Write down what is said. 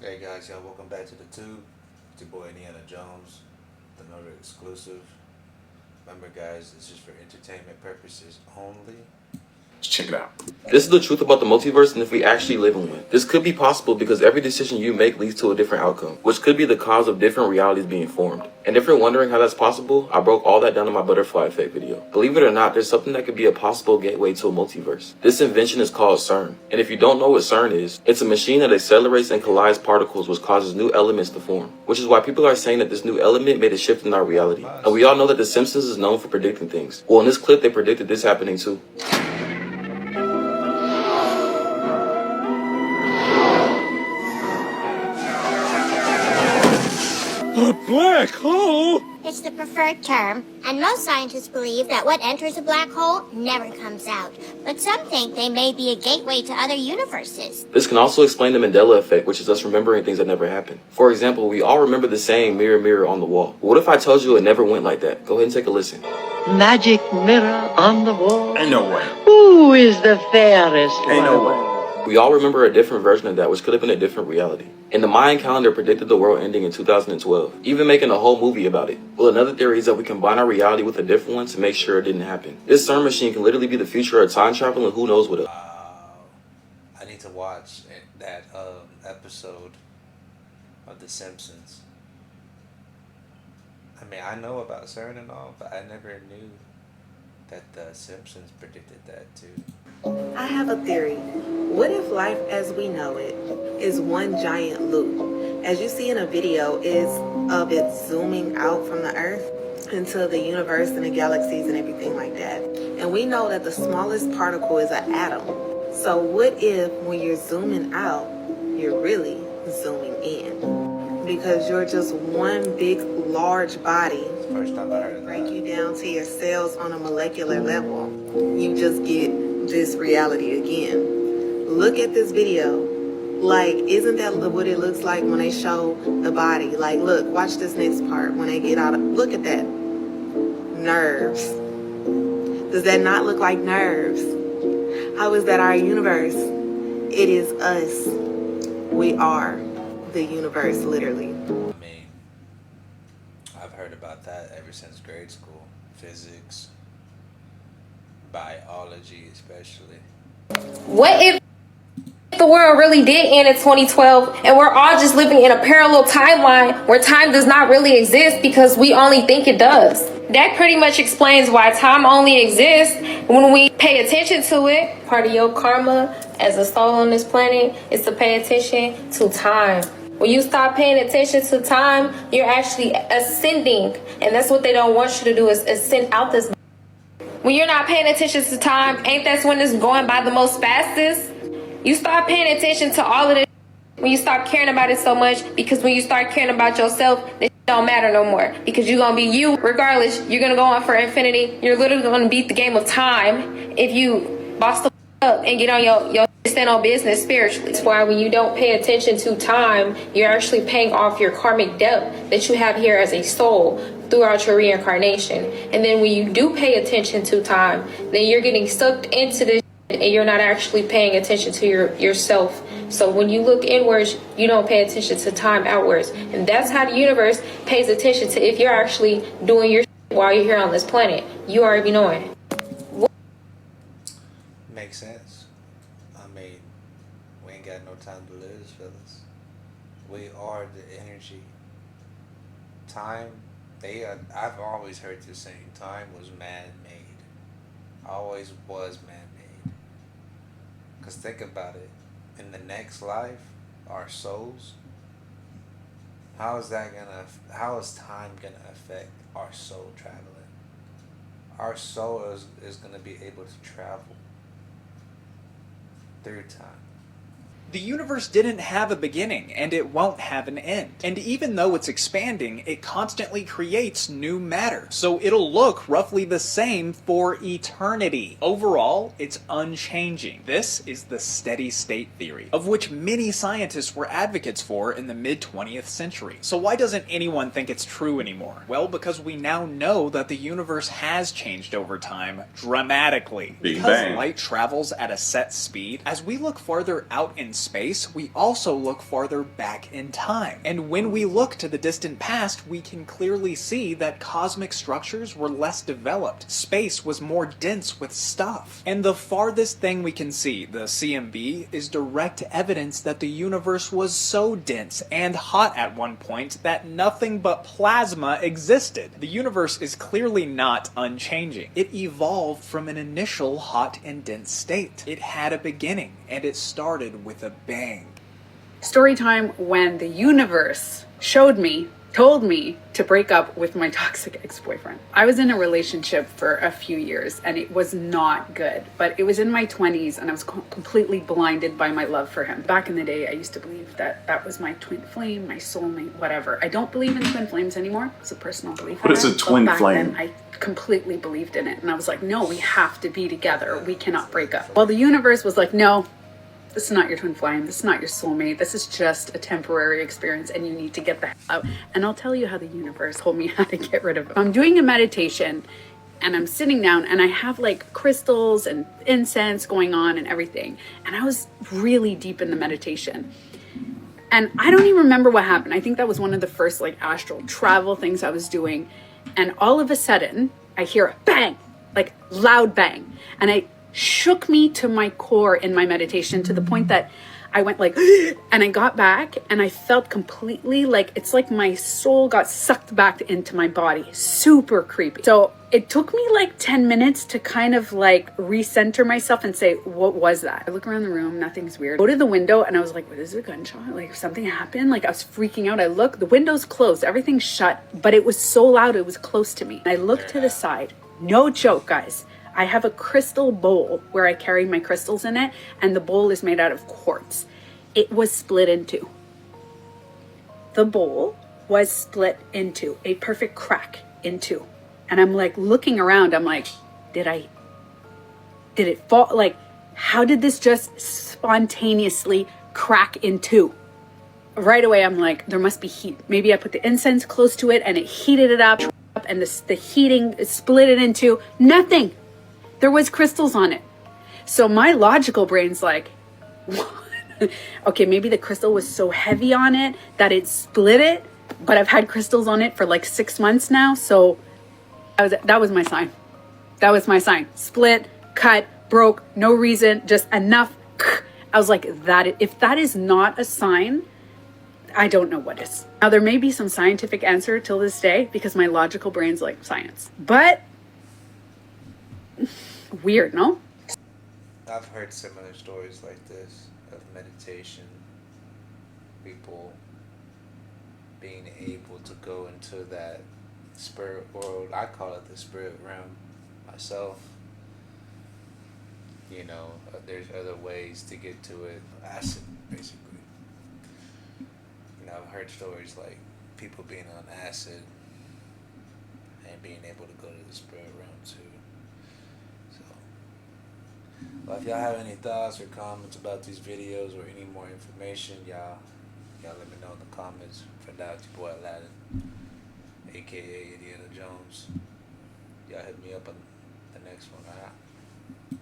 Hey guys, y'all, welcome back to the tube. It's your boy Indiana Jones, the Notary exclusive. Remember, guys, this is for entertainment purposes only. Check it out. This is the truth about the multiverse and if we actually live in one. This could be possible because every decision you make leads to a different outcome, which could be the cause of different realities being formed. And if you're wondering how that's possible, I broke all that down in my butterfly effect video. Believe it or not, there's something that could be a possible gateway to a multiverse. This invention is called Cern. And if you don't know what Cern is, it's a machine that accelerates and collides particles which causes new elements to form. Which is why people are saying that this new element made a shift in our reality. And we all know that The Simpsons is known for predicting things. Well, in this clip, they predicted this happening too. A black hole? It's the preferred term, and most scientists believe that what enters a black hole never comes out. But some think they may be a gateway to other universes. This can also explain the Mandela effect, which is us remembering things that never happened. For example, we all remember the saying, mirror, mirror on the wall. What if I told you it never went like that? Go ahead and take a listen. Magic mirror on the wall. Ain't no way. Who is the fairest one? Ain't no way. We all remember a different version of that, which could have been a different reality. And the Mayan calendar predicted the world ending in 2012, even making a whole movie about it. Well, another theory is that we combine our reality with a different one to make sure it didn't happen. This CERN machine can literally be the future of time travel and who knows what else. I need to watch that episode of The Simpsons. I mean, I know about CERN and all, but I never knew that The Simpsons predicted that too. I have a theory. What if life as we know it is one giant loop? As you see in a video, is of it zooming out from the Earth into the universe and the galaxies and everything like that. And we know that the smallest particle is an atom. So what if when you're zooming out, you're really zooming in? Because you're just one big, large body. First time I heard of that. Break you down to your cells on a molecular level. You just get this reality again. Look at this video. Like, isn't that what it looks like when they show the body? Like, look, watch this next part when they get out of, look at that. Nerves. Does that not look like nerves? How is that our universe? It is us. We are the universe, literally. I mean, I've heard about that ever since grade school. Physics, biology especially. What if the world really did end in 2012 and we're all just living in a parallel timeline where time does not really exist because we only think it does? That pretty much explains why time only exists when we pay attention to it. Part of your karma as a soul on this planet is to pay attention to time. When you stop paying attention to time, you're actually ascending, and that's what they don't want you to do, is ascend out this. When you're not paying attention to time, ain't that's when it's going by the most fastest? You start paying attention to all of this when you stop caring about it so much, because when you start caring about yourself, it don't matter no more, because you're going to be you regardless. You're going to go on for infinity. You're literally going to beat the game of time if you boss the up and get on your stand on business spiritually. That's why when you don't pay attention to time, you're actually paying off your karmic debt that you have here as a soul throughout your reincarnation. And then when you do pay attention to time, then you're getting sucked into this and you're not actually paying attention to yourself. So when you look inwards, you don't pay attention to time outwards. And that's how the universe pays attention to if you're actually doing your while you're here on this planet. You already knowing. Makes sense. I mean, we ain't got no time to lose, fellas. We are the energy. Time, I've always heard this saying, time was man-made. Always was man-made. Because think about it. In the next life, our souls, how is time gonna affect our soul traveling? Our soul is gonna be able to travel through time. The universe didn't have a beginning, and it won't have an end. And even though it's expanding, it constantly creates new matter. So it'll look roughly the same for eternity. Overall, it's unchanging. This is the steady state theory, of which many scientists were advocates for in the mid-20th century. So why doesn't anyone think it's true anymore? Well, because we now know that the universe has changed over time dramatically. Big Because bang. light travels at a set speed, as we look farther out in space, we also look farther back in time. And when we look to the distant past, we can clearly see that cosmic structures were less developed. Space was more dense with stuff. And the farthest thing we can see, the CMB, is direct evidence that the universe was so dense and hot at one point that nothing but plasma existed. The universe is clearly not unchanging. It evolved from an initial hot and dense state. It had a beginning, and it started with a bang. Story time when the universe told me to break up with my toxic ex-boyfriend. I was in a relationship for a few years and it was not good, but it was in my 20s and I was completely blinded by my love for him. Back in the day, I used to believe that that was my twin flame, my soulmate, whatever. I don't believe in twin flames anymore. It's a personal belief. What is a twin flame? Then, I completely believed in it and I was like, no, we have to be together. We cannot break up. Well, the universe was like, no, this is not your twin flame. This is not your soulmate. This is just a temporary experience and you need to get the hell out. And I'll tell you how the universe told me how to get rid of it. I'm doing a meditation and I'm sitting down and I have like crystals and incense going on and everything. And I was really deep in the meditation. And I don't even remember what happened. I think that was one of the first like astral travel things I was doing. And all of a sudden I hear a bang, like loud bang. And it shook me to my core in my meditation to the point that I went like, and I got back and I felt completely like, it's like my soul got sucked back into my body. Super creepy. So it took me like 10 minutes to kind of like recenter myself and say, what was that? I look around the room, nothing's weird. Go to the window and I was like, what is a gunshot? Like something happened? Like I was freaking out. I look, the window's closed, everything's shut, but it was so loud, it was close to me. I looked to the side. No joke, guys. I have a crystal bowl where I carry my crystals in it, and the bowl is made out of quartz. It was split in two. The bowl was split into a perfect crack in two. And I'm like looking around, I'm like, did it fall? Like, how did this just spontaneously crack in two? Right away, I'm like, there must be heat. Maybe I put the incense close to it and it heated it up, and the heating split it into nothing. There was crystals on it. So my logical brain's like, what? Okay, maybe the crystal was so heavy on it that it split it, but I've had crystals on it for like 6 months now. So that was my sign. That was my sign. Split, cut, broke, no reason, just enough. I was like, if that is not a sign, I don't know what is. Now there may be some scientific answer till this day because my logical brain's like science, but weird, no? I've heard similar stories like this of meditation, people being able to go into that spirit world. I call it the spirit realm myself. You know, there's other ways to get to it. Acid, basically. You know, I've heard stories like people being on acid and being able to go to the spirit realm too. Well, if y'all have any thoughts or comments about these videos or any more information, y'all let me know in the comments. For now, it's your boy Aladdin, aka Indiana Jones. Y'all hit me up on the next one, alright?